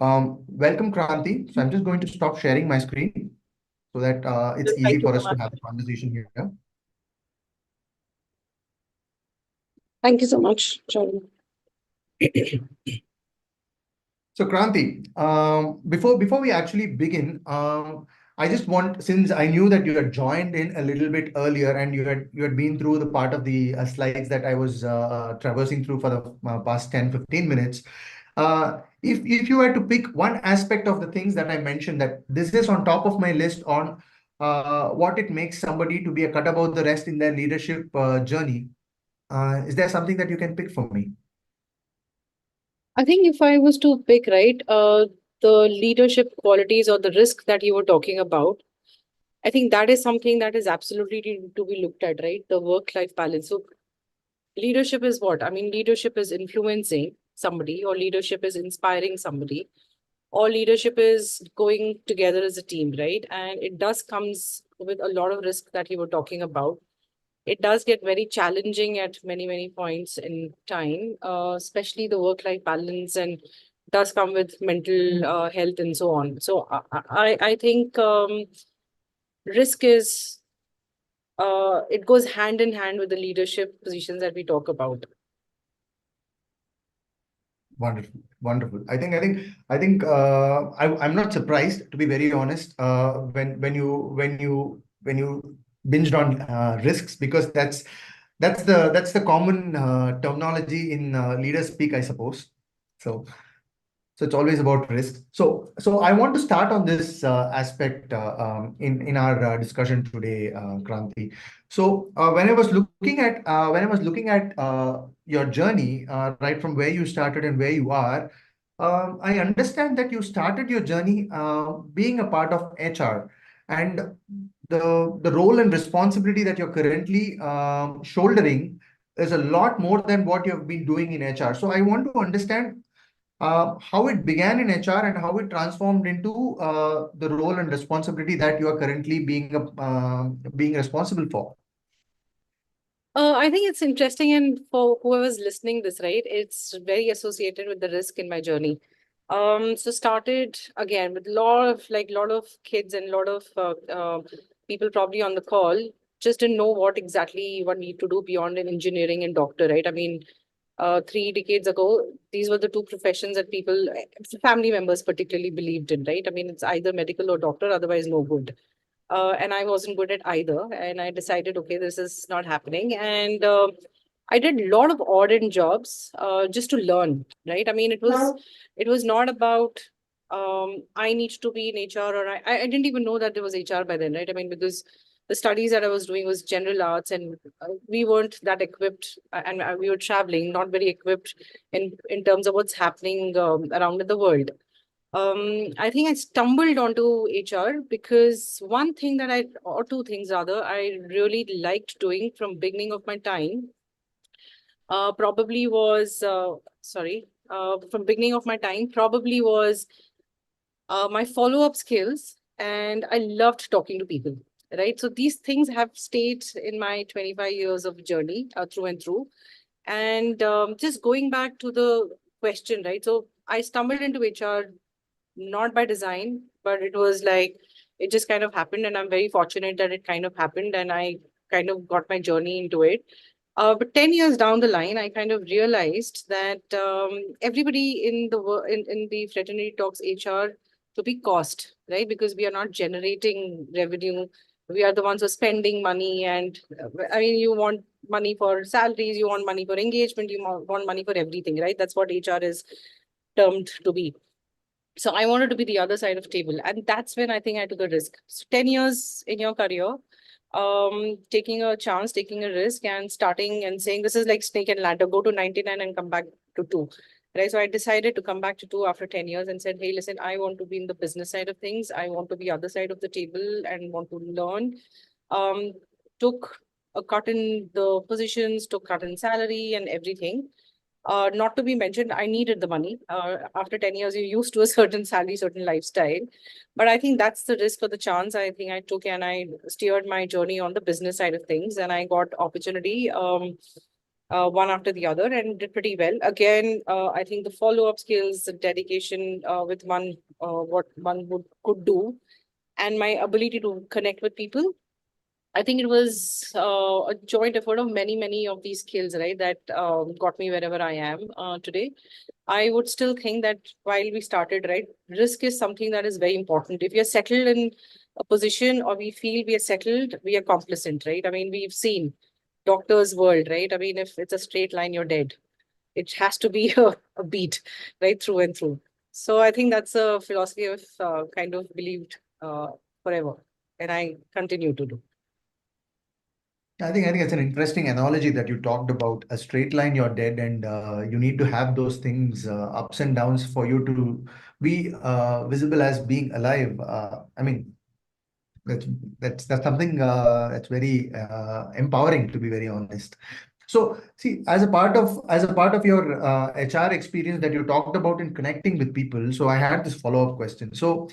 Welcome, Kranti. So I'm just going to stop sharing my screen so that it's easy Thank you for so us to much. have a conversation here. Thank you so much, John. So Kranti, before we actually begin, I just want, since I knew that you had joined in a little bit earlier and you had been through the part of the slides that I was traversing through for the past 10-15 minutes. If you were to pick one aspect of the things that I mentioned, that this is on top of my list on what it makes somebody to be a cut above the rest in their leadership journey, is there something that you can pick for me? I think if I was to pick, right, the leadership qualities or the risk that you were talking about, I think that is something that is absolutely to be looked at, right? The work-life balance. So leadership is what? I mean, leadership is influencing somebody, or leadership is inspiring somebody, or leadership is going together as a team, right? And it does comes with a lot of risk that you were talking about. It does get very challenging at many points in time, especially the work-life balance, and does come with mental health and so on. So I think risk is it goes hand in hand with the leadership positions that we talk about. Wonderful, wonderful. I'm not surprised, to be very honest, when you binged on risks, because that's the common terminology in leader speak, I suppose. So it's always about risk. So I want to start on this aspect in our discussion today, Kranti. So when I was looking at your journey, right from where you started and where you are, I understand that you started your journey being a part of HR, and the role and responsibility that you're currently shouldering is a lot more than what you've been doing in HR. So I want to understand how it began in HR and how it transformed into the role and responsibility that you are currently being responsible for. I think it's interesting, and for whoever's listening this, right, it's very associated with the risk in my journey. So started again with lot of kids and lot of people probably on the call just didn't know what exactly one need to do beyond an engineering and doctor, right? I mean, 3 decades ago, these were the two professions that people, family members particularly believed in, right? I mean, it's either medical or doctor, otherwise no good. And I wasn't good at either. And I decided, okay, this is not happening. And I did a lot of odd end jobs just to learn, right? I mean, it was not about I need to be in HR, or I didn't even know that there was HR by then, right? I mean, because the studies that I was doing was general arts, and we weren't that equipped, and we were traveling, not very equipped in terms of what's happening around in the world. I think I stumbled onto HR because one thing that or two things rather, I really liked doing from beginning of my time, probably was, from beginning of my time, probably was my follow-up skills, and I loved talking to people, right? So these things have stayed in my 25 years of journey through and through. And just going back to the question, right? So I stumbled into HR not by design, but it was like it just kind of happened, and I'm very fortunate that it kind of happened, and I kind of got my journey into it. But 10 years down the line, I kind of realized that everybody in the fraternity talks HR to be cost, right? Because we are not generating revenue. We are the ones who are spending money. And I mean, you want money for salaries, you want money for engagement, you want money for everything, right? That's what HR is termed to be. So I wanted to be the other side of table. And that's when I think I took a risk. So 10 years in your career, taking a chance, taking a risk, and starting and saying this is like snake and ladder, go to 99 and come back to two. Right. So I decided to come back to two after 10 years and said, hey, listen, I want to be in the business side of things. I want to be other side of the table and want to learn. Took a cut in the positions, took cut in salary and everything. Not to be mentioned, I needed the money. After 10 years, you're used to a certain salary, certain lifestyle. But I think that's the risk or the chance I think I took, and I steered my journey on the business side of things, and I got opportunity. one after the other, and did pretty well. Again, I think the follow-up skills, the dedication with one, what one could do, and my ability to connect with people. I think it was a joint effort of many of these skills, right, that got me wherever I am today. I would still think that while we started, right, risk is something that is very important. If you're settled in a position or we feel we are settled, we are complacent, right? I mean, we've seen doctor's world, right? I mean, if it's a straight line, you're dead. It has to be a beat, right, through and through. So I think that's a philosophy I've kind of believed forever, and I continue to do. I think it's an interesting analogy that you talked about. A straight line, you're dead, and you need to have those things, ups and downs, for you to be visible as being alive. I mean, that's that's something that's very empowering, to be very honest. So, see, as a part of your HR experience that you talked about in connecting with people, so I had this follow-up question. So,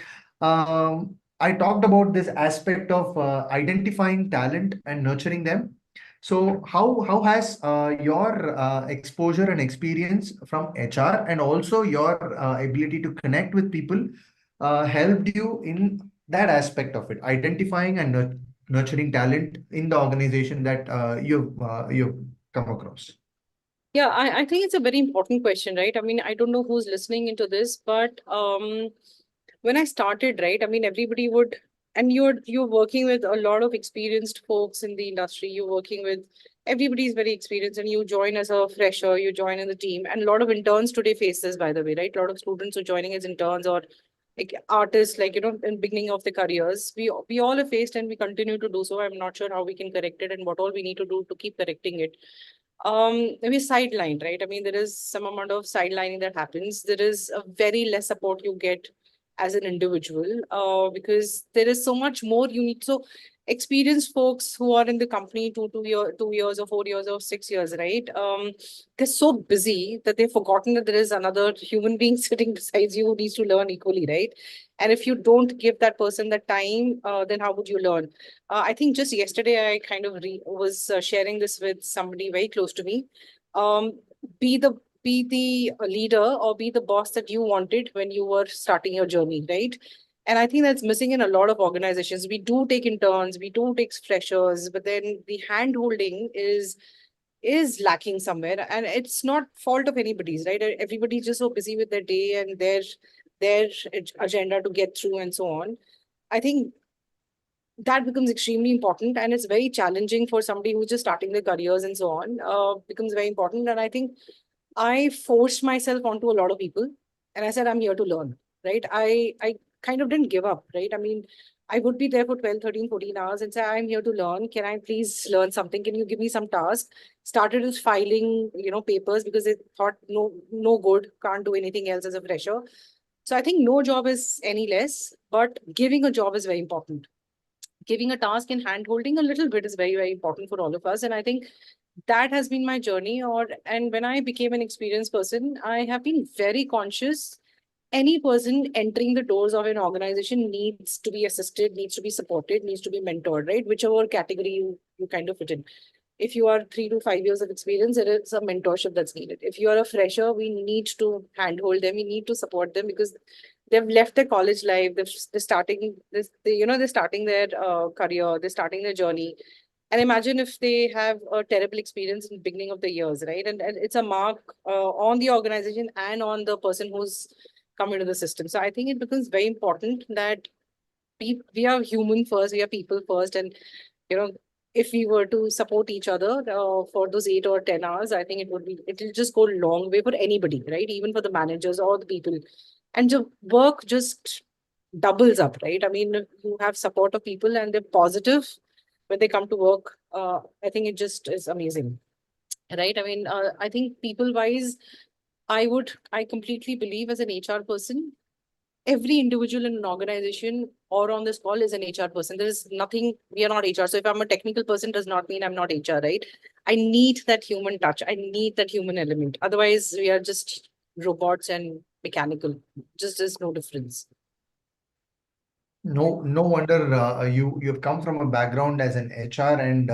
I talked about this aspect of identifying talent and nurturing them. So, how has your exposure and experience from HR, and also your ability to connect with people helped you in that aspect of it, identifying and nurturing talent in the organization that you've come across? Yeah, I think it's a very important question, right? I mean, I don't know who's listening into this, but when I started, right, I mean, everybody would, and you're working with a lot of experienced folks in the industry. You're working with everybody's very experienced, and you join as a fresher, you join in the team, and a lot of interns today face this, by the way, right? A lot of students are joining as interns or like artists, like in beginning of the careers. We all have faced, and we continue to do so. I'm not sure how we can correct it and what all we need to do to keep correcting it. Maybe sidelined, right? I mean, there is some amount of sidelining that happens. There is a very less support you get as an individual, because there is so much more you need. So experienced folks who are in the company 2 years or 4 years or 6 years, right? They're so busy that they've forgotten that there is another human being sitting beside you who needs to learn equally, right? And if you don't give that person that time, then how would you learn? I think just yesterday I kind of was sharing this with somebody very close to me. Um, be the leader or be the boss that you wanted when you were starting your journey, right? And I think that's missing in a lot of organizations. We do take interns, we do take freshers, but then the hand holding is lacking somewhere, and it's not fault of anybody's, right? Everybody's just so busy with their day and their agenda to get through and so on. I think that becomes extremely important, and it's very challenging for somebody who's just starting their careers and so on. Becomes very important, and I think I forced myself onto a lot of people, and I said, I'm here to learn, right? I kind of didn't give up, right? I mean, I would be there for 12, 13, 14 hours and say, I'm here to learn. Can I please learn something? Can you give me some task? Started with filing, papers, because they thought no good, can't do anything else as a fresher. So I think no job is any less, but giving a job is very important. Giving a task and hand holding a little bit is very important for all of us. And I think that has been my journey. And when I became an experienced person, I have been very conscious. Any person entering the doors of an organization needs to be assisted, needs to be supported, needs to be mentored, right? Whichever category you kind of fit in. If you are 3 to 5 years of experience, there is a mentorship that's needed. If you are a fresher, we need to handhold them. We need to support them because they've left their college life. They're starting this. They're starting their career. They're starting their journey. And imagine if they have a terrible experience in the beginning of the years, right? And it's a mark on the organization and on the person who's come into the system. So I think it becomes very important that we are human first, we are people first, and you know if we were to support each other for those 8 or 10 hours, I think it'll just go a long way for anybody, right? Even for the managers or the people, and the work just doubles up, right? I mean, if you have support of people and they're positive when they come to work, I think it just is amazing, right? I mean, I think people wise, I completely believe as an HR person, every individual in an organization or on this call is an HR person. There is nothing, we are not HR. So if I'm a technical person, does not mean I'm not HR, right? I need that human touch. I need that human element. Otherwise, we are just robots and mechanical. Just there's no difference. No wonder you've come from a background as an HR, and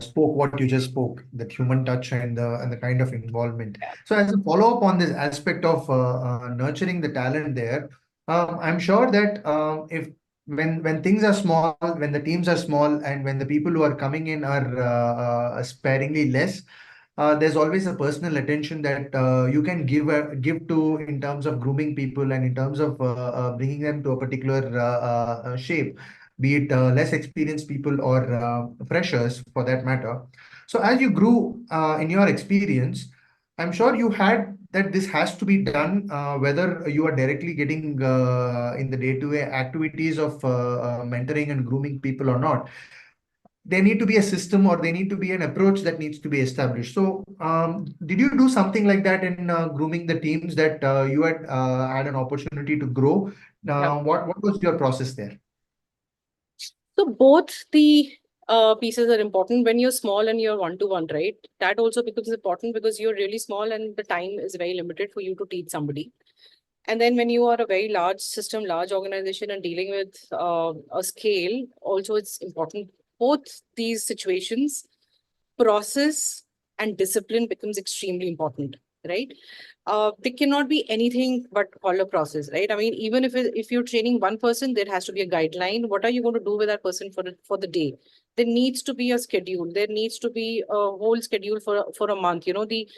spoke what you just spoke, that human touch and the kind of involvement. So as a follow-up on this aspect of nurturing the talent there, I'm sure that if when things are small, when the teams are small, and when the people who are coming in are sparingly less, there's always a personal attention that you can give to in terms of grooming people and in terms of bringing them to a particular shape, be it less experienced people or freshers for that matter. So as you grew in your experience, I'm sure you had that this has to be done, whether you are directly getting in the day-to-day activities of mentoring and grooming people or not. There need to be a system, or there need to be an approach that needs to be established. So, did you do something like that in grooming the teams that you had an opportunity to grow? Yeah. What was your process there? So both the pieces are important when you're small and you're one-to-one, right? That also becomes important because you're really small and the time is very limited for you to teach somebody. And then when you are a very large system, large organization and dealing with a scale, also it's important. Both these situations, process and discipline becomes extremely important, right? There cannot be anything but call a process, right? I mean, even if you're training one person, there has to be a guideline. What are you going to do with that person for the day? There needs to be a schedule. There needs to be a whole schedule for a month. You know, the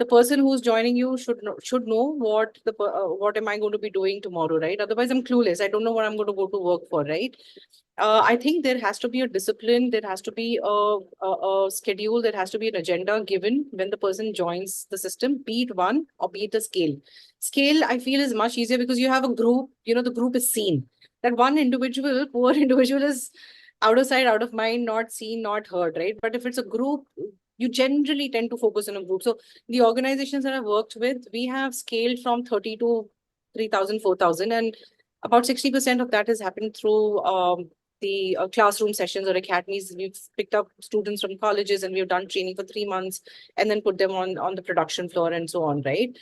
person who's joining you should know what am I going to be doing tomorrow, right? Otherwise, I'm clueless. I don't know what I'm going to go to work for, right? I think there has to be a discipline, there has to be a schedule, there has to be an agenda given when the person joins the system, be it one or be it a scale. Scale, I feel, is much easier because you have a group, you know, the group is seen. That one individual, poor individual, is out of sight, out of mind, not seen, not heard, right? But if it's a group, you generally tend to focus on a group. So the organizations that I've worked with, we have scaled from 30 to 3,000, 4,000, and about 60% of that has happened through the classroom sessions or academies. We've picked up students from colleges and we've done training for 3 months and then put them on the production floor and so on, right?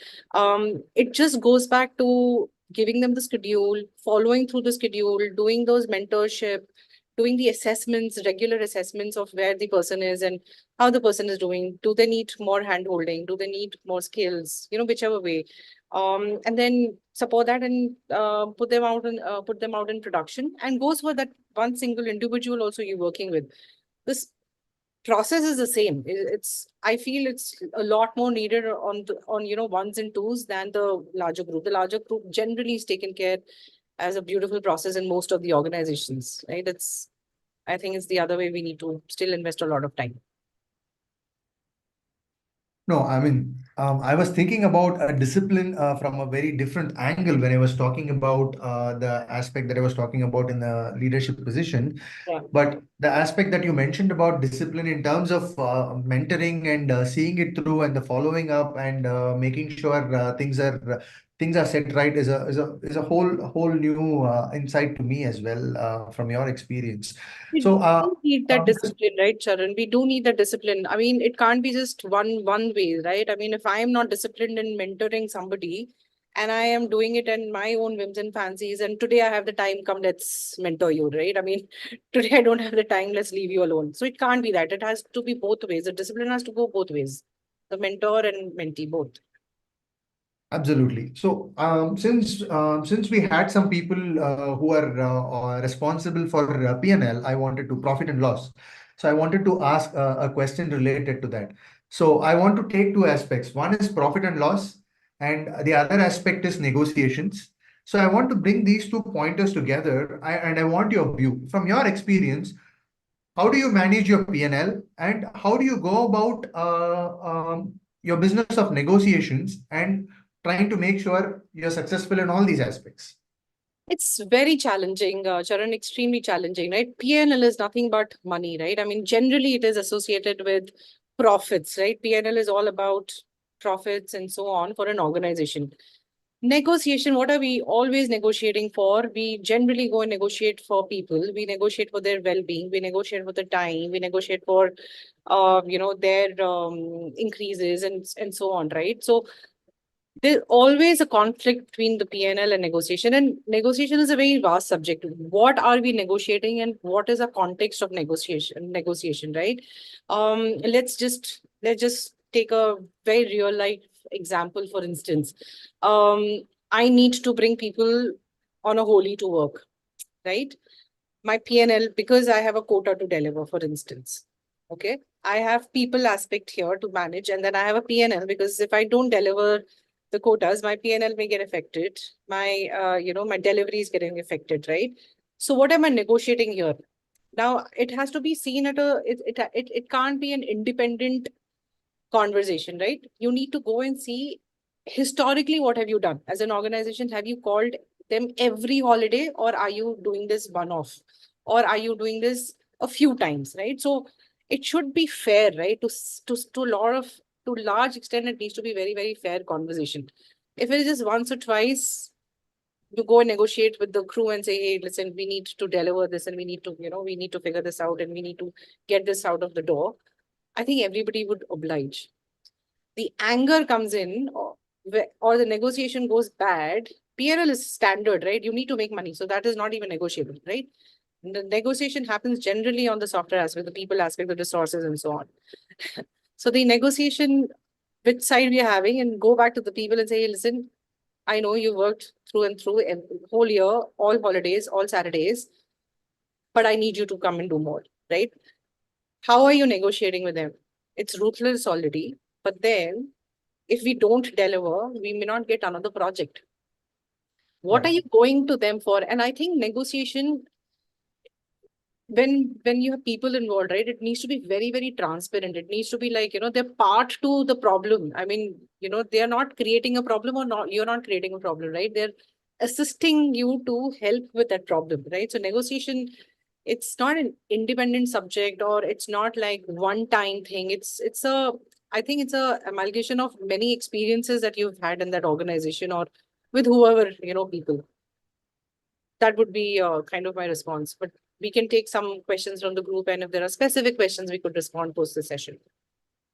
It just goes back to giving them the schedule, following through the schedule, doing those mentorship, doing the assessments, regular assessments of where the person is and how the person is doing. Do they need more hand holding? Do they need more skills? You know, whichever way. And then support that and put them out in production, and goes for that one single individual also you're working with. This process is the same. I feel it's a lot more needed on you know, ones and twos than the larger group. The larger group generally is taken care as a beautiful process in most of the organizations, right? I think it's the other way. We need to still invest a lot of time. No, I mean, I was thinking about a discipline from a very different angle when I was talking about the aspect that I was talking about in the leadership position. Yeah. But the aspect that you mentioned about discipline in terms of mentoring and seeing it through and the following up and making sure things are set right is a whole new insight to me as well from your experience. We So do need that discipline, right, Charan? We do need that discipline. I mean, it can't be just one way, right? I mean, if I am not disciplined in mentoring somebody and I am doing it in my own whims and fancies, and today I have the time, come, let's mentor you, right? I mean, today I don't have the time, let's leave you alone. So it can't be that. It has to be both ways. The discipline has to go both ways. The mentor and mentee, both. absolutely. So, since we had some people who are responsible for P&L, I wanted to profit and loss. So, I wanted to ask a question related to that. So, I want to take two aspects. One is profit and loss, and the other aspect is negotiations. So, I want to bring these two pointers together, and I want your view from your experience. How do you manage your P&L, and how do you go about your business of negotiations and trying to make sure you're successful in all these aspects? It's very challenging, Charan, extremely challenging, right? P&L is nothing but money, right? I mean, generally it is associated with profits, right? P&L is all about profits and so on for an organization. Negotiation, what are we always negotiating for? We generally go and negotiate for people. We negotiate for their well-being. We negotiate for the time. We negotiate for, you know, their increases and so on, right? So There's always a conflict between the PNL and negotiation. And negotiation is a very vast subject. What are we negotiating and what is the context of negotiation, right? Let's just take a very real life example, for instance. I need to bring people on a Holi to work, right? My PNL, because I have a quota to deliver, for instance. Okay. I have people aspect here to manage, and then I have a PNL because if I don't deliver the quotas, my PNL may get affected. My delivery is getting affected, right? So what am I negotiating here? Now it has to be seen it can't be an independent conversation, right? You need to go and see historically what have you done as an organization. Have you called them every holiday, or are you doing this one off, or are you doing this a few times, right? So it should be fair, right? To a lot of to large extent, it needs to be very, very fair conversation. If it is just once or twice, you go and negotiate with the crew and say, hey, listen, we need to deliver this, and we need to figure this out, and we need to get this out of the door. I think everybody would oblige. The anger comes in, or the negotiation goes bad. PNL is standard, right? You need to make money. So that is not even negotiable, right? The negotiation happens generally on the software aspect, the people aspect, the resources, and so on. So the negotiation, which side we are having, and go back to the people and say, hey, listen, I know you worked through and through whole year, all holidays, all Saturdays, but I need you to come and do more, right? How are you negotiating with them? It's ruthless already, but then if we don't deliver, we may not get another project. What are you going to them for? And I think negotiation, when you have people involved, right, it needs to be very, very transparent. It needs to be like, they're part to the problem. I mean, they are not creating a problem, or not, you're not creating a problem, right? They're assisting you to help with that problem, right? So negotiation, it's not an independent subject, or it's not like one time thing. I think it's a amalgamation of many experiences that you've had in that organization, or with whoever, people. That would be kind of my response. But we can take some questions from the group, and if there are specific questions, we could respond post the session.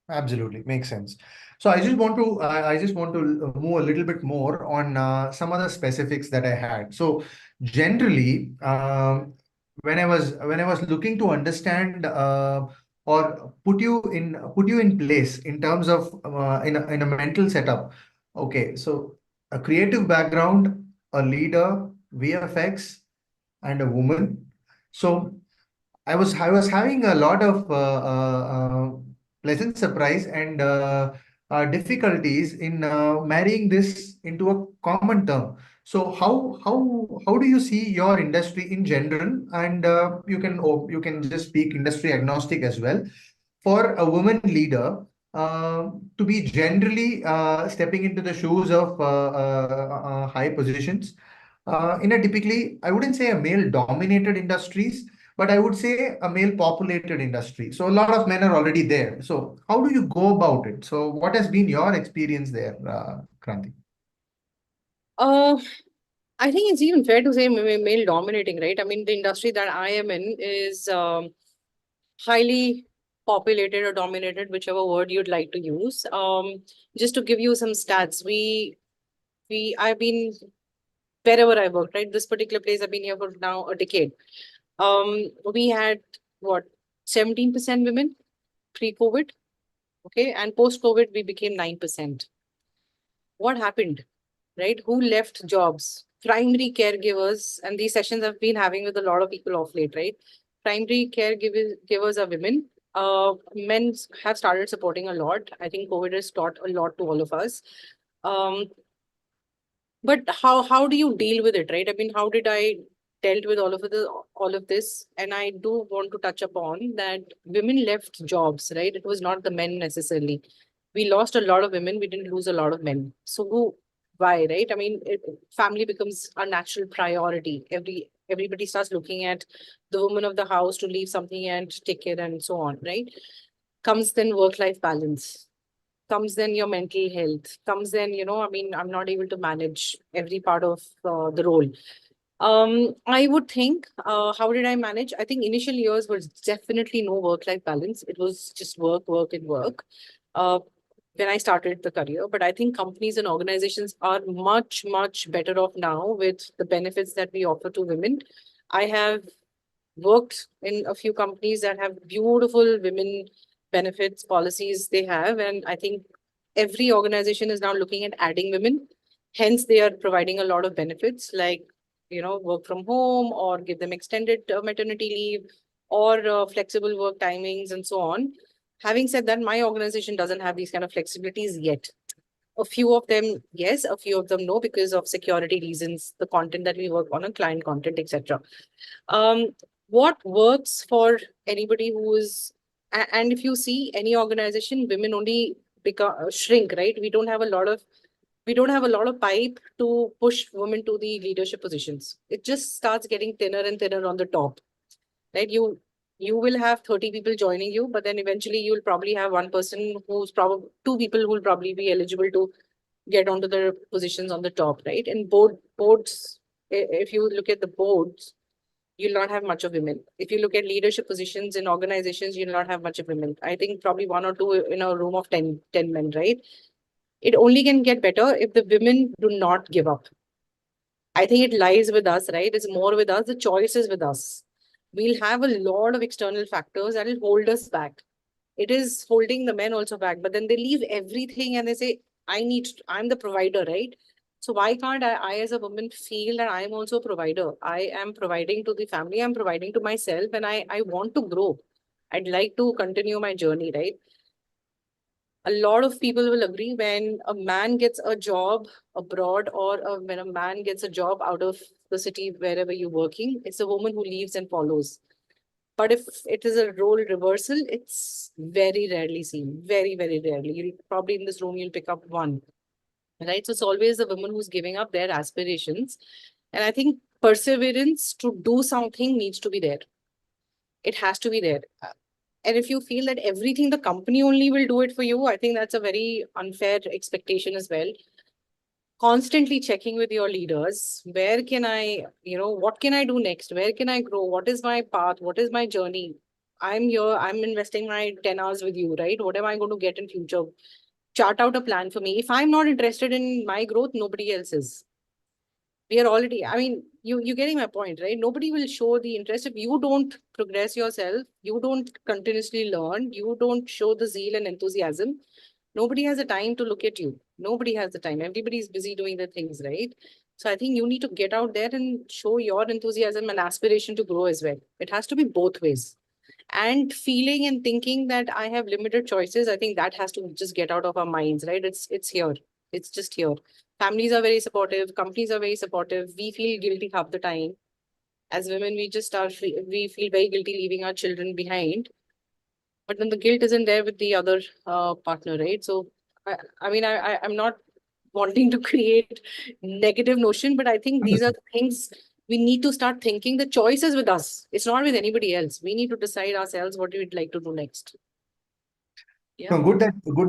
Absolutely, makes sense. So I just want to move a little bit more on some other specifics that I had. So generally, when I was looking to understand or put you in place in terms of in a mental setup. Okay, so a creative background, a leader, VFX, and a woman. So I was having a lot of pleasant surprise and difficulties in marrying this into a common term. So how do you see your industry in general? And you can just speak industry agnostic as well, for a woman leader to be generally stepping into the shoes of high positions in a typically, I wouldn't say a male dominated industries, but I would say a male populated industry. So a lot of men are already there. So how do you go about it? So what has been your experience there, Kranti? Uh, I think it's even fair to say male dominating, right? I mean, the industry that I am in is highly populated or dominated, whichever word you'd like to use. Just to give you some stats, I've been wherever I worked, right? This particular place, I've been here for now a decade. We had what, 17% women pre-COVID, okay, and post-COVID we became 9%. What happened, right? Who left jobs? Primary caregivers, and these sessions I've been having with a lot of people off late, right? Primary caregivers are women. Men have started supporting a lot. I think COVID has taught a lot to all of us. But how do you deal with it, right? I mean, how did I dealt with all of this? And I do want to touch upon that women left jobs, right? It was not the men necessarily. We lost a lot of women. We didn't lose a lot of men. So why, right? I mean, family becomes a natural priority. Everybody starts looking at the woman of the house to leave something and take care and so on, right? Comes then work-life balance, comes then your mental health, comes then, I mean, I'm not able to manage every part of the role. I would think, how did I manage? I think initial years was definitely no work-life balance. It was just work, work, and work. Uh, when I started the career, but I think companies and organizations are much, much better off now with the benefits that we offer to women. I have worked in a few companies that have beautiful women benefits policies they have, and I think every organization is now looking at adding women. Hence, they are providing a lot of benefits like, work from home or give them extended maternity leave or flexible work timings and so on. Having said that, my organization doesn't have these kind of flexibilities yet. A few of them, yes, a few of them, no, because of security reasons, the content that we work on, client content, etc. Um, what works for anybody who is, and if you see any organization, women only become shrink, right? We don't have a lot of pipe to push women to the leadership positions. It just starts getting thinner and thinner on the top, right? You will have 30 people joining you, but then eventually you'll probably have one person who's probably two people who will probably be eligible to get onto the positions on the top, right? And boards, if you look at the boards, you'll not have much of women. If you look at leadership positions in organizations, you'll not have much of women. I think probably one or two in a room of 10 men, right? It only can get better if the women do not give up. I think it lies with us, right? It's more with us. The choice is with us. We'll have a lot of external factors that will hold us back. It is holding the men also back, but then they leave everything and they say, I'm the provider, right? So why can't I as a woman feel that I'm also a provider? I am providing to the family, I'm providing to myself, and I want to grow. I'd like to continue my journey, right? A lot of people will agree when a man gets a job abroad or when a man gets a job out of the city, wherever you're working, it's a woman who leaves and follows. But if it is a role reversal, it's very rarely seen. Very, very rarely. You'll probably in this room, you'll pick up one, right? So it's always the woman who's giving up their aspirations. And I think perseverance to do something needs to be there. It has to be there. And if you feel that everything the company only will do it for you, I think that's a very unfair expectation as well. Constantly checking with your leaders, where can I, what can I do next? Where can I grow? What is my path? What is my journey? I'm here, I'm investing my 10 hours with you, right? What am I going to get in future? Chart out a plan for me. If I'm not interested in my growth, nobody else is. We are already, I mean, you're getting my point, right? Nobody will show the interest if you don't progress yourself, you don't continuously learn, you don't show the zeal and enthusiasm. Nobody has the time to look at you. Nobody has the time. Everybody is busy doing their things, right? So I think you need to get out there and show your enthusiasm and aspiration to grow as well. It has to be both ways. And feeling and thinking that I have limited choices, I think that has to just get out of our minds, right? It's here. It's just here. Families are very supportive. Companies are very supportive. We feel guilty half the time. As women, we feel very guilty leaving our children behind. But then the guilt isn't there with the other partner, right? So, I'm not wanting to create negative notion, but I think these are the things we need to start thinking. The choice is with us. It's not with anybody else. We need to decide ourselves what we'd like to do next. Yeah. No, good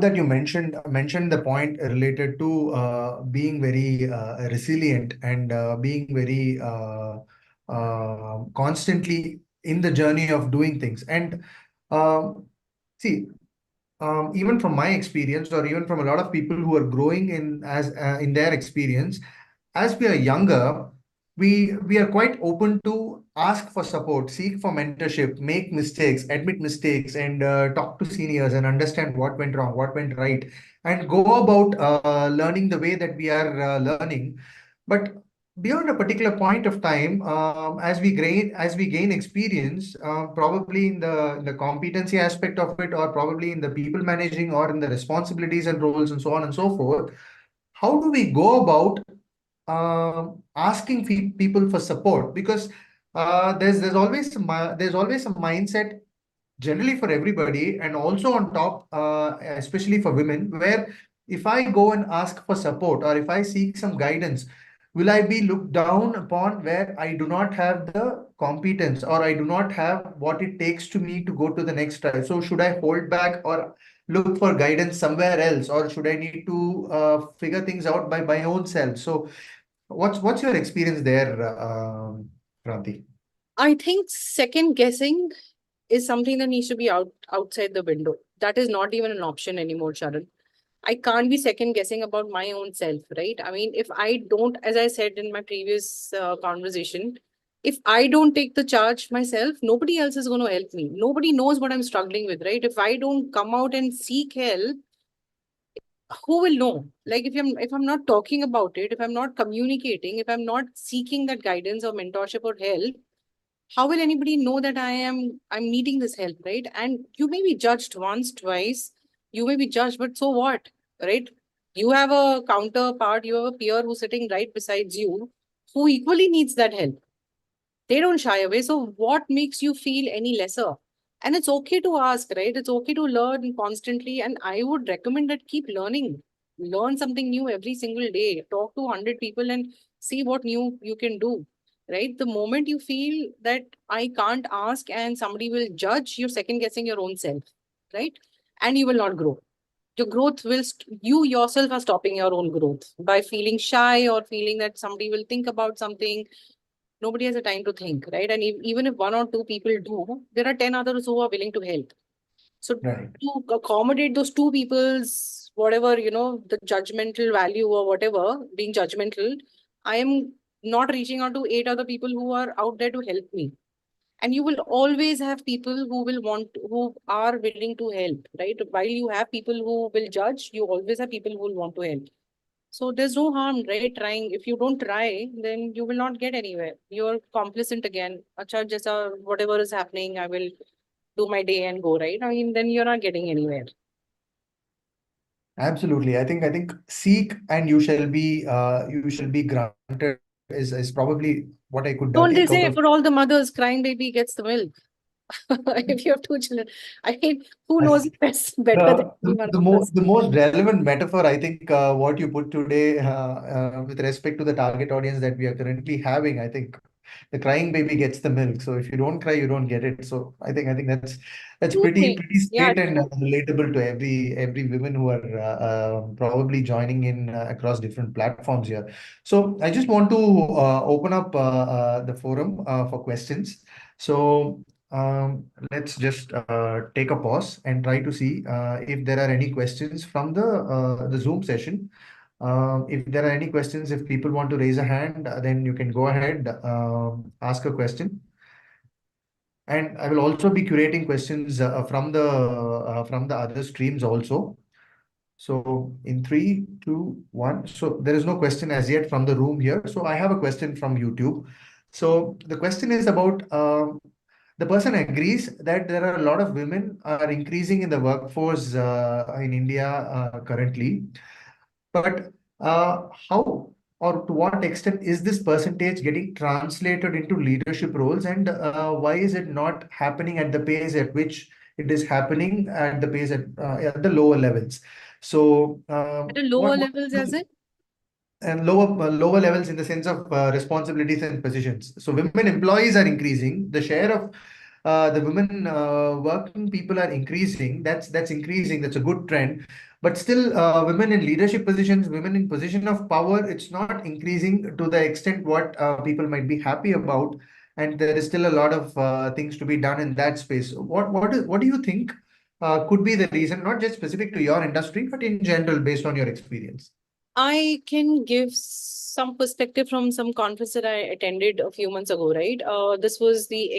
that you mentioned the point related to being very resilient and being very constantly in the journey of doing things. And see, even from my experience, or even from a lot of people who are growing in their experience, as we are younger, we are quite open to ask for support, seek for mentorship, make mistakes, admit mistakes, and talk to seniors and understand what went wrong, what went right, and go about learning the way that we are learning. But beyond a particular point of time, as we gain experience, probably in the competency aspect of it, or probably in the people managing, or in the responsibilities and roles, and so on and so forth, how do we go about asking people for support? Because there's always a mindset generally for everybody, and also on top, especially for women, where if I go and ask for support, or if I seek some guidance, will I be looked down upon, where I do not have the competence, or I do not have what it takes to me to go to the next step? So should I hold back or look for guidance somewhere else, or should I need to figure things out by my own self? So what's your experience there, Kranti? I think second guessing is something that needs to be outside the window. That is not even an option anymore, Sharon. I can't be second guessing about my own self, right? I mean, if I don't, as I said in my previous conversation, if I don't take the charge myself, nobody else is going to help me. Nobody knows what I'm struggling with, right? If I don't come out and seek help, who will know? Like if I'm not talking about it, if I'm not communicating, if I'm not seeking that guidance or mentorship or help, how will anybody know that I'm needing this help, right? And you may be judged once, twice, you may be judged, but so what, right? You have a counterpart, you have a peer who's sitting right beside you who equally needs that help. They don't shy away. So what makes you feel any lesser? And it's okay to ask, right? It's okay to learn constantly. And I would recommend that keep learning. Learn something new every single day. Talk to 100 people and see what new you can do, right? The moment you feel that I can't ask and somebody will judge, you're second guessing your own self, right? And you will not grow. Your growth will, you yourself are stopping your own growth by feeling shy or feeling that somebody will think about something. Nobody has a time to think, right? And even if one or two people do, there are 10 others who are willing to help. So Right. to accommodate those two people's whatever, the judgmental value or whatever, being judgmental, I am not reaching out to 8 other people who are out there to help me. And you will always have people who are willing to help, right? While you have people who will judge, you always have people who will want to help. So there's no harm, right? Trying. If you don't try, then you will not get anywhere. You're complacent again. Acha, jaisa, whatever is happening, I will do my day and go, right? I mean, then you're not getting anywhere. Absolutely. I think seek and you shall be granted is probably what I could Don't take they out say of. for all the mothers, crying baby gets the milk? If you have two children, I mean, who I knows it best better than anyone the of us? most relevant metaphor, I think, what you put today, with respect to the target audience that we are currently having, I think the crying baby gets the milk. So if you don't cry, you don't get it. So I think that's Two pretty things. Yeah, straight and two. relatable to every women who are probably joining in across different platforms here. So I just want to open up the forum for questions. So let's just take a pause and try to see if there are any questions from the Zoom session. If there are any questions, if people want to raise a hand, then you can go ahead, ask a question. And I will also be curating questions from the other streams also. So in 3, 2, 1. So there is no question as yet from the room here. So I have a question from YouTube. So the question is about the person agrees that there are a lot of women are increasing in the workforce in India currently, but how or to what extent is this percentage getting translated into leadership roles, and why is it not happening at the pace at which it is happening at the pace at the lower levels? So At a lower levels, as it? and lower levels in the sense of responsibilities and positions. So women employees are increasing. The share of the women working people are increasing. That's increasing. That's a good trend. But still, women in leadership positions, women in position of power, it's not increasing to the extent what people might be happy about. And there is still a lot of things to be done in that space. What do you think could be the reason, not just specific to your industry, but in general, based on your experience? I can give some perspective from some conference that I attended a few months ago, right? This was the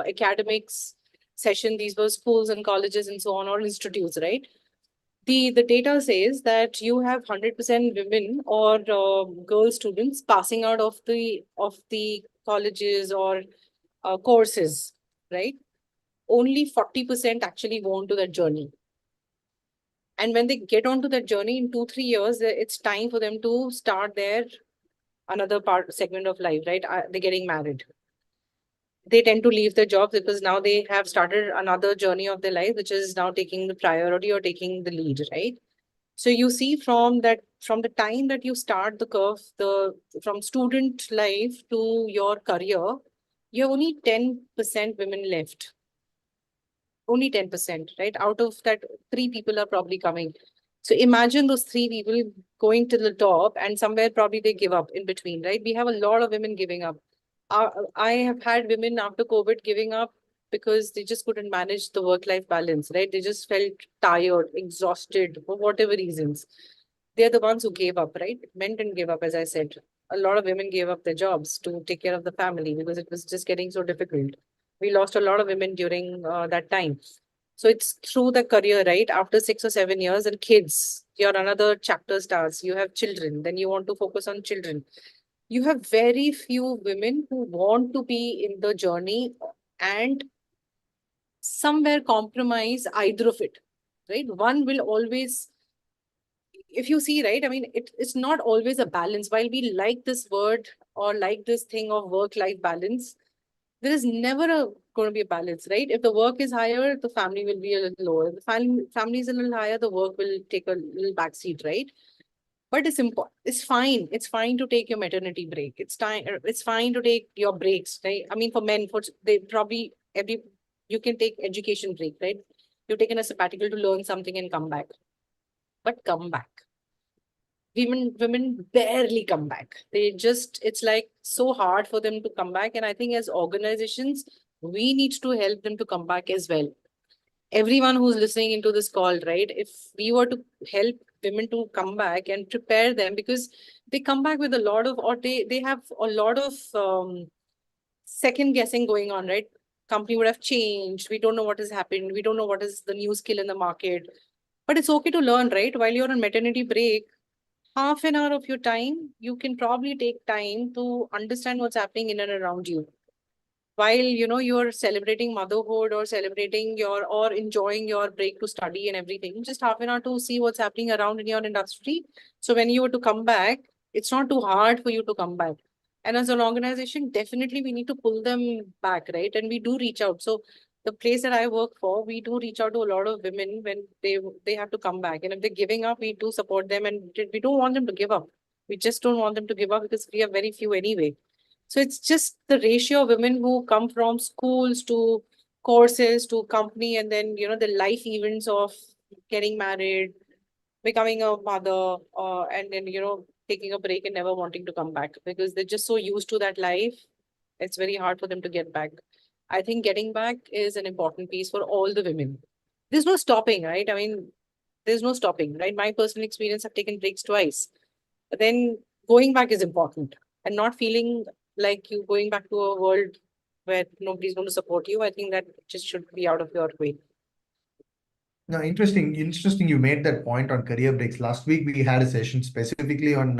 academics session. These were schools and colleges and so on, or institutes, right? The data says that you have 100% women or girl students passing out of the colleges or courses, right? Only 40% actually go on to that journey. And when they get onto that journey in 2, 3 years, it's time for them to start their another segment of life, right? They're getting married. They tend to leave their jobs because now they have started another journey of their life, which is now taking the priority or taking the lead, right? So you see from the time that you start the curve, from student life to your career, you have only 10% women left. Only 10%, right? Out of that, 3 people are probably coming. So imagine those 3 people going to the top and somewhere probably they give up in between, right? We have a lot of women giving up. I have had women after COVID giving up because they just couldn't manage the work-life balance, right? They just felt tired, exhausted for whatever reasons. They're the ones who gave up, right? Men didn't give up, as I said. A lot of women gave up their jobs to take care of the family because it was just getting so difficult. We lost a lot of women during that time. So it's through the career, right? After 6 or 7 years and kids, your another chapter starts. You have children, then you want to focus on children. You have very few women who want to be in the journey and somewhere compromise either of it, right? One will always, if you see, right, I mean, it's not always a balance. While we like this word or like this thing of work-life balance, there is never going to be a balance, right? If the work is higher, the family will be a little lower. If the family is a little higher, the work will take a little backseat, right? But it's important. It's fine. It's fine to take your maternity break. It's time. It's fine to take your breaks, right? I mean, for men, for they probably you can take education break, right? You've taken a sabbatical to learn something and come back, but come back. Women barely come back. They just, it's like so hard for them to come back. And I think as organizations, we need to help them to come back as well. Everyone who's listening into this call, right? If we were to help women to come back and prepare them, because they come back with a lot of, or they have a lot of second guessing going on, right? Company would have changed. We don't know what has happened. We don't know what is the new skill in the market. But it's okay to learn, right? While you're on maternity break, half an hour of your time, you can probably take time to understand what's happening in and around you. While, you're celebrating motherhood or celebrating or enjoying your break to study and everything, just half an hour to see what's happening around in your industry. So when you were to come back, it's not too hard for you to come back. And as an organization, definitely we need to pull them back, right? And we do reach out. So the place that I work for, we do reach out to a lot of women when they have to come back. And if they're giving up, we do support them, and we don't want them to give up. We just don't want them to give up because we have very few anyway. So it's just the ratio of women who come from schools to courses to company, and then, the life events of getting married, becoming a mother, and then, taking a break and never wanting to come back because they're just so used to that life. It's very hard for them to get back. I think getting back is an important piece for all the women. There's no stopping, right? I mean, there's no stopping, right? My personal experience, I've taken breaks twice. But then going back is important, and not feeling like you going back to a world where nobody's going to support you. I think that just should be out of your way. No, interesting. You made that point on career breaks. Last week we had a session specifically on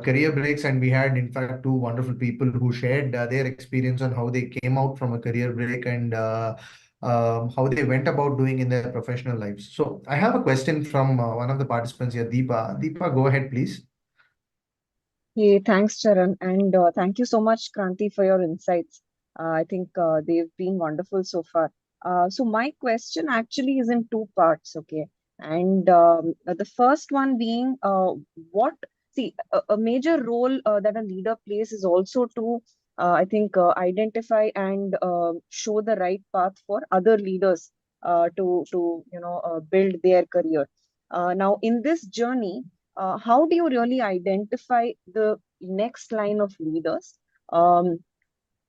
career breaks, and we had, in fact, two wonderful people who shared their experience on how they came out from a career break and how they went about doing in their professional lives. So I have a question from one of the participants here, Deepa. Deepa, go ahead, please. Hey, thanks, Charan, and thank you so much, Kranti, for your insights. I think they've been wonderful so far. So my question actually is in two parts, okay? And the first one being, a major role that a leader plays is also to, I think, identify and show the right path for other leaders to build their career. Now, in this journey, how do you really identify the next line of leaders?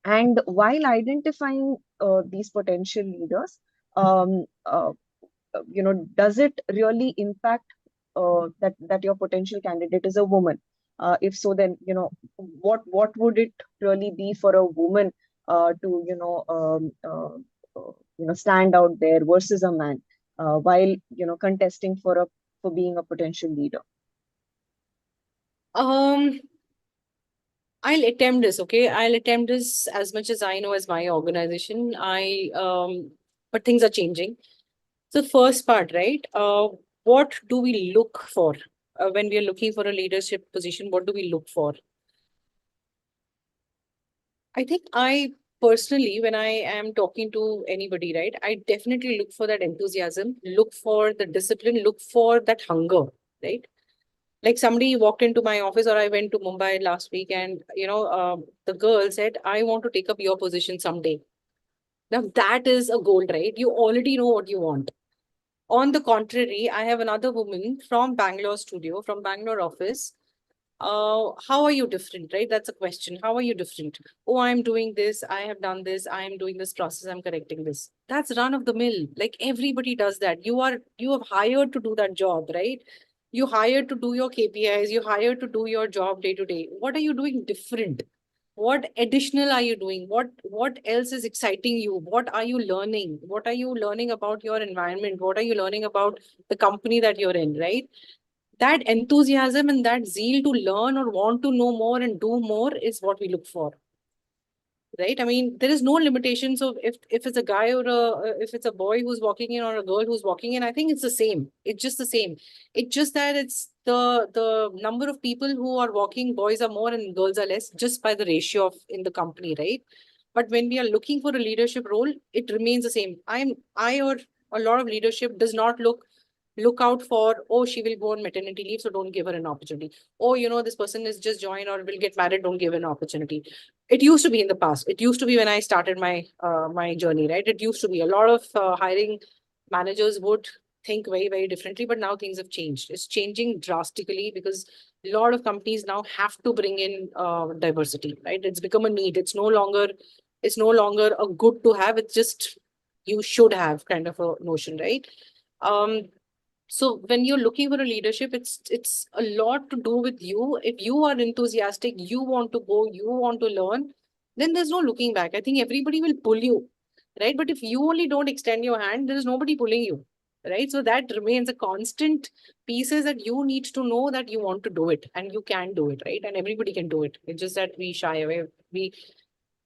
And while identifying these potential leaders, um, uh, does it really impact that your potential candidate is a woman? If so, then what would it really be for a woman to stand out there versus a man while contesting for being a potential leader? I'll attempt this, okay? I'll attempt this as much as I know as my organization. But things are changing. So first part, right? What do we look for when we are looking for a leadership position? What do we look for? I think I personally, when I am talking to anybody, right, I definitely look for that enthusiasm, look for the discipline, look for that hunger, right? Like somebody walked into my office, or I went to Mumbai last week, and the girl said, I want to take up your position someday. Now that is a goal, right? You already know what you want. On the contrary, I have another woman from Bangalore studio, from Bangalore office. How are you different, right? That's a question. How are you different? Oh, I'm doing this. I have done this. I am doing this process. I'm correcting this. That's run of the mill. Like everybody does that. You have hired to do that job, right? You hired to do your KPIs. You hired to do your job day to day. What are you doing different? What additional are you doing? What else is exciting you? What are you learning? What are you learning about your environment? What are you learning about the company that you're in, right? That enthusiasm and that zeal to learn or want to know more and do more is what we look for, right? I mean, there is no limitation. So if it's a guy or if it's a boy who's walking in or a girl who's walking in, I think it's the same. It's just the same. It's just that it's the number of people who are walking, boys are more and girls are less, just by the ratio of in the company, right? But when we are looking for a leadership role, it remains the same. I or a lot of leadership does not look out for, oh, she will go on maternity leave, so don't give her an opportunity. Oh, this person is just joined or will get married, don't give her an opportunity. It used to be in the past. It used to be when I started my journey, right? It used to be a lot of hiring managers would think very, very differently, but now things have changed. It's changing drastically because a lot of companies now have to bring in diversity, right? It's become a need. It's no longer a good to have. It's just you should have kind of a notion, right? Um, so when you're looking for a leadership, it's a lot to do with you. If you are enthusiastic, you want to go, you want to learn, then there's no looking back. I think everybody will pull you, right? But if you only don't extend your hand, there is nobody pulling you, right? So that remains a constant piece, is that you need to know that you want to do it and you can do it, right? And everybody can do it. It's just that we shy away. We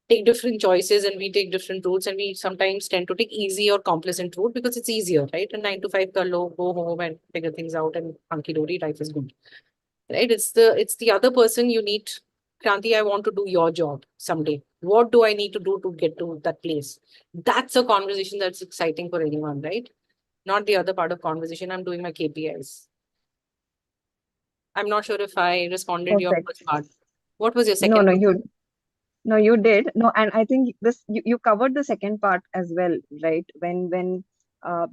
take different choices and we take different routes, and we sometimes tend to take easy or complacent route because it's easier, right? A 9 to 5 kar lo, go home and figure things out and hunky dory, life is good, right? It's the other person you need. Kranti, I want to do your job someday. What do I need to do to get to that place? That's a conversation that's exciting for anyone, right? Not the other part of conversation. I'm doing my KPIs. I'm not sure if I responded your Perfect. first part. What was your No, second part? no, you did. No, and I think you covered the second part as well, right? When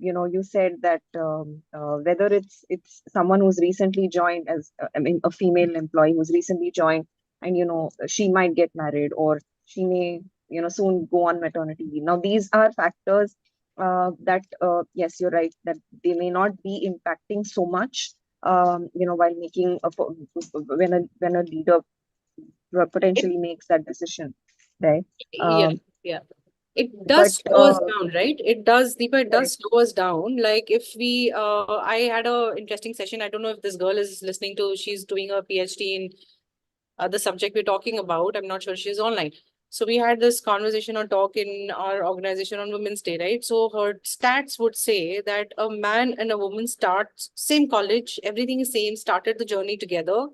you said that whether it's someone who's recently joined as I mean a female employee who's recently joined, and she might get married, or she may soon go on maternity leave. Now these are factors that yes, you're right, that they may not be impacting so much while making when a leader potentially makes that decision, right? Yeah, Um, yeah. It but does slow us down, right? It does, Deepa, it correct, does slow us down. Like if I had a interesting session. I don't know if this girl is listening to, she's doing a PhD in the subject we're talking about. I'm not sure she's online. So we had this conversation or talk in our organization on Women's Day, right? So her stats would say that a man and a woman start same college, everything is same, started the journey together,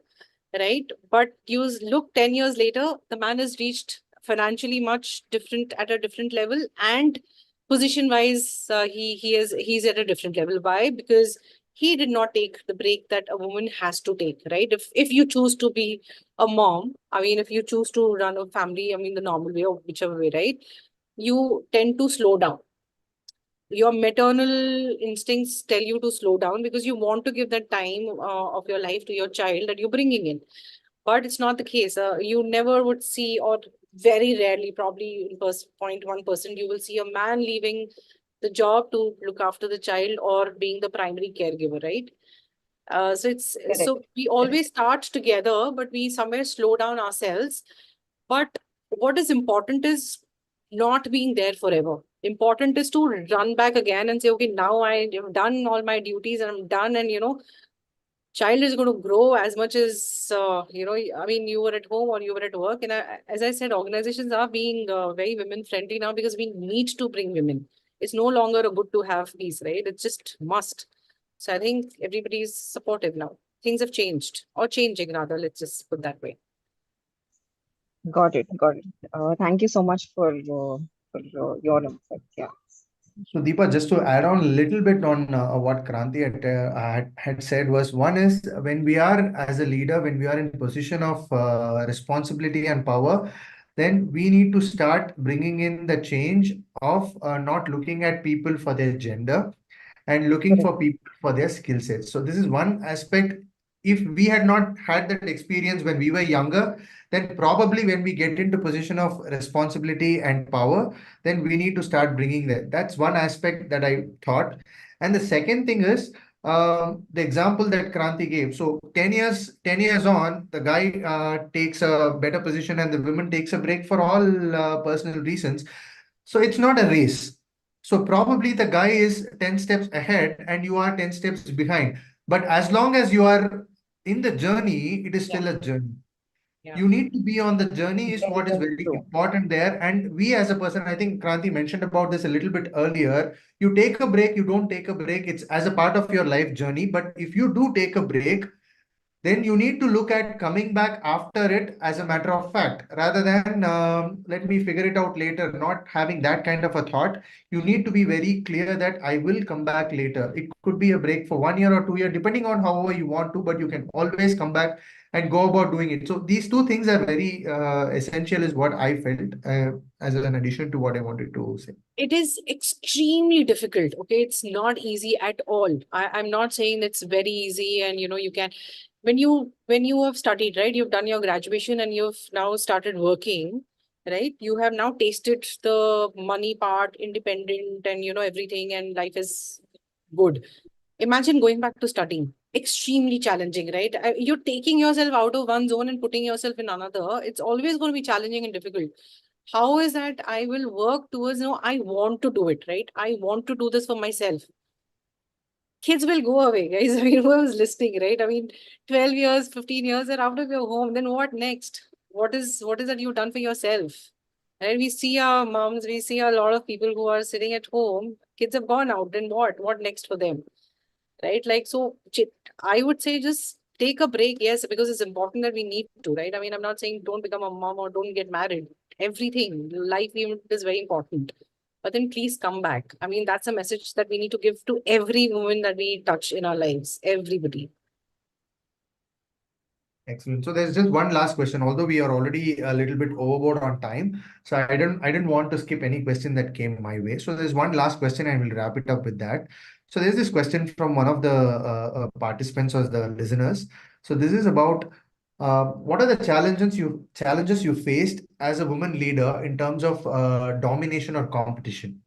right? But you look 10 years later, the man has reached financially much different at a different level, and position wise, he's at a different level. Why? Because he did not take the break that a woman has to take, right? If you choose to be a mom, I mean, if you choose to run a family, I mean, the normal way or whichever way, right? You tend to slow down. Your maternal instincts tell you to slow down because you want to give that time of your life to your child that you're bringing in. But it's not the case. You never would see, or very rarely, probably in 0.1%, you will see a man leaving the job to look after the child or being the primary caregiver, right? So correct, we always start together, but we somewhere slow down ourselves. But what is important is not being there forever. Important is to run back again and say, okay, now I have done all my duties and I'm done. And, child is going to grow as much as, I mean, you were at home or you were at work. And as I said, organizations are being very women friendly now because we need to bring women. It's no longer a good to have piece, right? It's just must. So I think everybody is supportive now. Things have changed, or changing rather. Let's just put that way. got it, got it. Thank you so much for your insights. Yeah, So Deepa, just to add on a little bit on what Kranti had said, was one is when we are as a leader, when we are in position of responsibility and power, then we need to start bringing in the change of not looking at people for their gender and looking correct, for people for their skill sets. So this is one aspect. if we had not had that experience when we were younger, then probably when we get into position of responsibility and power, then we need to start bringing that. That's one aspect that I thought. And the second thing is the example that Kranti gave. So 10 years on, the guy takes a better position and the woman takes a break for all personal reasons. So it's not a race. So probably the guy is 10 steps ahead and you are 10 steps behind. But as long as you are in the journey, it is still a journey. Yeah. You need to be on the journey is what is very true. important there. And we as a person, I think Kranti mentioned about this a little bit earlier. You take a break, you don't take a break. It's as a part of your life journey. But if you do take a break, then you need to look at coming back after it as a matter of fact, rather than let me figure it out later, not having that kind of a thought. You need to be very clear that I will come back later. It could be a break for 1 year or 2 years, depending on however you want to, but you can always come back and go about doing it. So these two things are very essential is what I felt as an addition to what I wanted to say. It is extremely difficult. Okay, it's not easy at all. I'm not saying it's very easy and you can, when you have studied, right, you've done your graduation and you've now started working, right, you have now tasted the money part, independent and everything, and life is good. Imagine going back to studying. Extremely challenging, right? You're taking yourself out of one zone and putting yourself in another. It's always going to be challenging and difficult. How is that I will work towards, I want to do it, right? I want to do this for myself. Kids will go away, guys. I mean, whoever's listening, right? I mean, 12 years, 15 years, and after you're home, then what next? What is that you've done for yourself? And we see our moms, we see a lot of people who are sitting at home. Kids have gone out, then what? What next for them? Right? Like, so I would say just take a break, yes, because it's important that we need to, right? I mean, I'm not saying don't become a mom or don't get married. Everything, life even is very important. But then please come back. I mean, that's a message that we need to give to every woman that we touch in our lives, everybody. Excellent. So there's just one last question, although we are already a little bit overboard on time. So I didn't want to skip any question that came my way. So there's one last question and we'll wrap it up with that. So there's this question from one of the participants or the listeners. So this is about what are the challenges you faced as a woman leader in terms of domination or competition?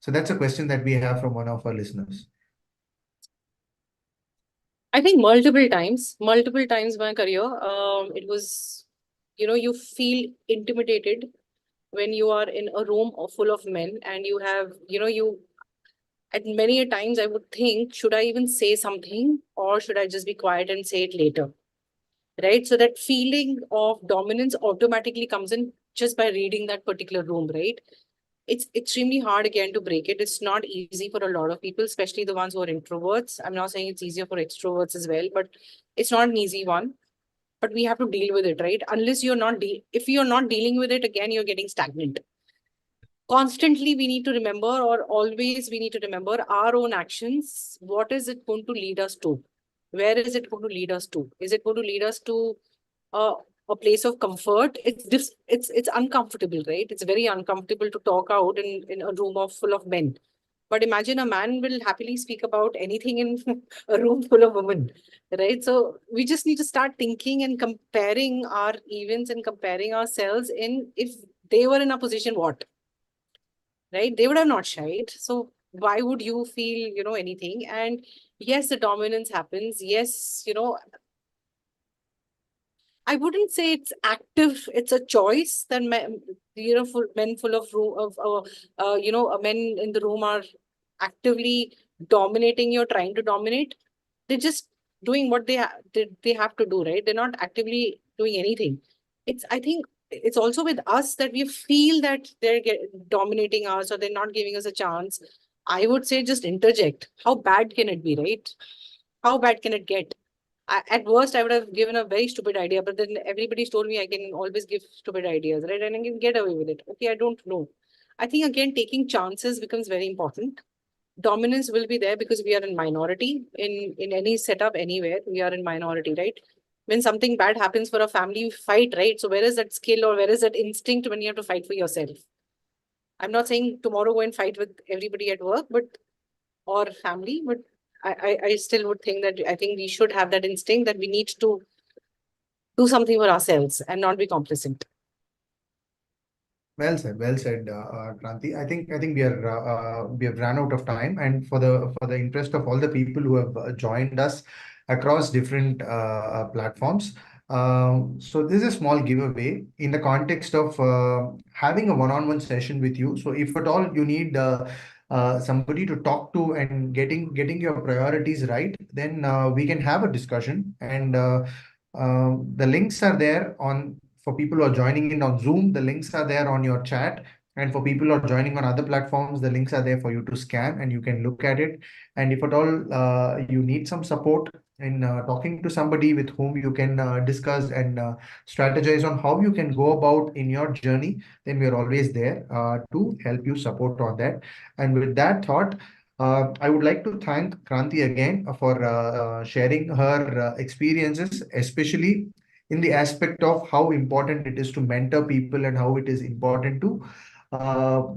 So that's a question that we have from one of our listeners. I think multiple times in my career, it was, you feel intimidated when you are in a room full of men and you have, at many a times I would think, should I even say something or should I just be quiet and say it later? Right? So that feeling of dominance automatically comes in just by reading that particular room, right? It's extremely hard again to break it. It's not easy for a lot of people, especially the ones who are introverts. I'm not saying it's easier for extroverts as well, but it's not an easy one. But we have to deal with it, right? Unless if you're not dealing with it, again, you're getting stagnant. Constantly, we need to remember, or always we need to remember our own actions. What is it going to lead us to? Where is it going to lead us to? Is it going to lead us to a place of comfort? It's uncomfortable, right? It's very uncomfortable to talk out in a room full of men. But imagine a man will happily speak about anything in a room full of women, right? So we just need to start thinking and comparing our events and comparing ourselves in, if they were in a position, what? Right? They would have not shied. So why would you feel, anything? And yes, the dominance happens. Yes, I wouldn't say it's active. It's a choice that men, men full of room men in the room are actively dominating you, trying to dominate. They're just doing what they have to do, right? They're not actively doing anything. I think it's also with us that we feel that they're dominating us or they're not giving us a chance. I would say just interject. How bad can it be, right? How bad can it get? At worst, I would have given a very stupid idea, but then everybody's told me I can always give stupid ideas, right? And I can get away with it. Okay, I don't know. I think, again, taking chances becomes very important. Dominance will be there because we are in minority. In any setup, anywhere, we are in minority, right? When something bad happens for a family, you fight, right? So where is that skill or where is that instinct when you have to fight for yourself? I'm not saying tomorrow go and fight with everybody at work, or family, but I still would think that I think we should have that instinct that we need to do something for ourselves and not be complacent. Well said, Kranti. I think we have run out of time, and for the interest of all the people who have joined us across different platforms. So this is a small giveaway in the context of having a one-on-one session with you. So if at all you need somebody to talk to and getting your priorities right, then we can have a discussion, and the links are there on. For people who are joining in on Zoom, the links are there on your chat. And for people who are joining on other platforms, the links are there for you to scan and you can look at it. And if at all you need some support in talking to somebody with whom you can discuss and strategize on how you can go about in your journey, then we are always there to help you support on that. And with that thought, I would like to thank Kranti again for sharing her experiences, especially in the aspect of how important it is to mentor people and how it is important to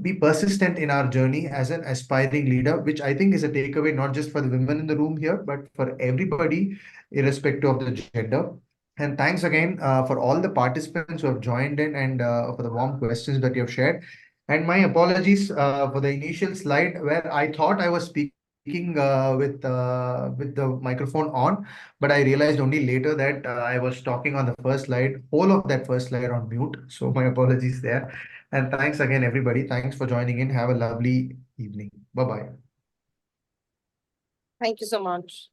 be persistent in our journey as an aspiring leader, which I think is a takeaway not just for the women in the room here, but for everybody, irrespective of the gender. And thanks again for all the participants who have joined in and for the warm questions that you have shared. And my apologies for the initial slide where I thought I was speaking with the microphone on, but I realized only later that I was talking on the first slide, whole of that first slide on mute. So my apologies there. And thanks again, everybody. Thanks for joining in. Have a lovely evening. Bye-bye. Thank you so much.